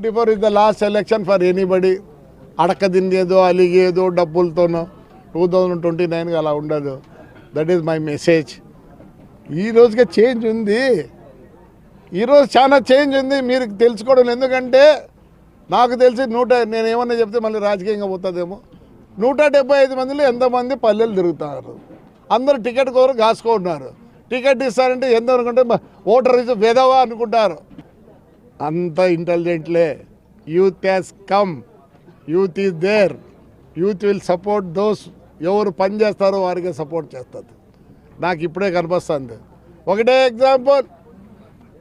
24 is the last election for anybody. అడక తినేదో అలిగేదో డబ్బులతోనో 2029 అలా ఉండదు. That is my message. ఈ రోజుగా చేంజ్ ఉంది, ఈరోజు చాలా చేంజ్ ఉంది. మీరు తెలుసుకోవడం ఎందుకంటే నాకు తెలిసి నేను ఏమన్నా చెప్తే మళ్ళీ రాజకీయంగా పోతుందేమో. 175 మందిలో ఎంతమంది పల్లెలు తిరుగుతున్నారు, అందరూ టికెట్ కోరు కాసుకుంటున్నారు. టికెట్ ఇస్తారంటే ఎంత అనుకుంటే ఓటర్ ఇస్తే వెదవా అనుకుంటారు. అంత ఇంటెలిజెంట్లే. Youth has come, youth is there, youth will support those. ఎవరు పని చేస్తారో వారికి సపోర్ట్ చేస్తుంది. నాకు ఇప్పుడే కనిపిస్తుంది. ఒకటే ఎగ్జాంపుల్,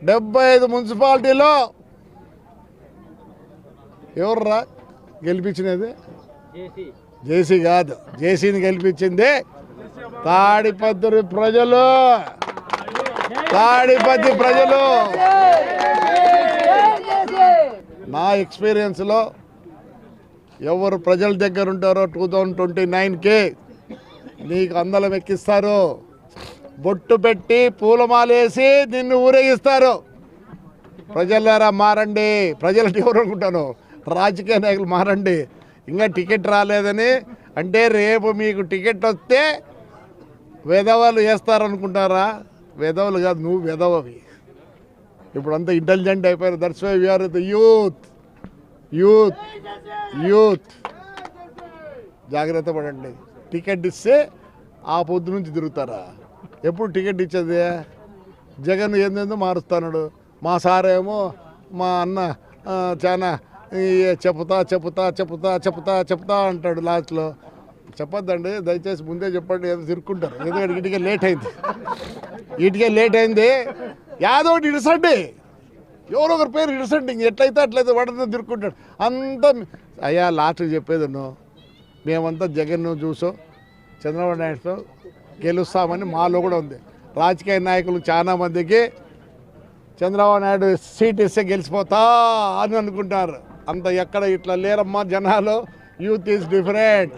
75 మున్సిపాలిటీలో ఎవర్రా గెలిపించినది? జేసీ కాదు, జేసీని గెలిపించింది తాడిపత్రి ప్రజలు. తాడిపత్రి ప్రజలు. నా ఎక్స్పీరియన్స్లో ఎవరు ప్రజల దగ్గర ఉంటారో 2029కి నీకు అందలం ఎక్కిస్తారు. బొట్టు పెట్టి పూలమాలేసి నిన్ను ఊరేగిస్తారు. ప్రజలారా మారండి. ప్రజలు ఎవరు అనుకుంటాను, రాజకీయ నాయకులు మారండి. ఇంకా టికెట్ రాలేదని అంటే రేపు మీకు టికెట్ వస్తే వెధవలు వేస్తారనుకుంటారా? వెధవలు కాదు, నువ్వు వెధవవి. ఇప్పుడు అంతా ఇంటెలిజెంట్ అయిపోయారు. That's why we're the youth. Youth youth జాగ్రత్త పడండి. టికెట్ ఇస్తే ఆ పొద్దు నుంచి తిరుగుతారా? ఎప్పుడు టికెట్ ఇచ్చేది? జగన్ ఏందేందో మారుస్తున్నాడు. మా సారేమో మా అన్న చాలా చెప్తా చెప్తా చెప్తా చెప్తా చెప్తా అంటాడు. లాస్ట్లో చెప్పొద్దండి దయచేసి, ముందే చెప్పండి. ఏదో తిరుక్కుంటారు. ఎందుకంటే ఇటుకే లేట్ అయింది, ఇటుకే లేట్ అయింది. యాదో ఒకటి ఇడుసండి, ఎవరో ఒకరి పేరు ఇడుసండి. ఇంక ఎట్లయితే అట్లయితే వాడితో తిరుక్కుంటాడు. అంతా అయ్యా లాస్ట్కి చెప్పేది మేమంతా జగన్ చూసో చంద్రబాబు నాయుడుతో గెలుస్తామని మాలో కూడా ఉంది. రాజకీయ నాయకులు చాలా మందికి చంద్రబాబు నాయుడు సీట్ ఇస్తే గెలిచిపోతా అని అనుకుంటారు. అంత ఎక్కడ ఇట్లా లేరమ్మా జనాలు. Youth is different.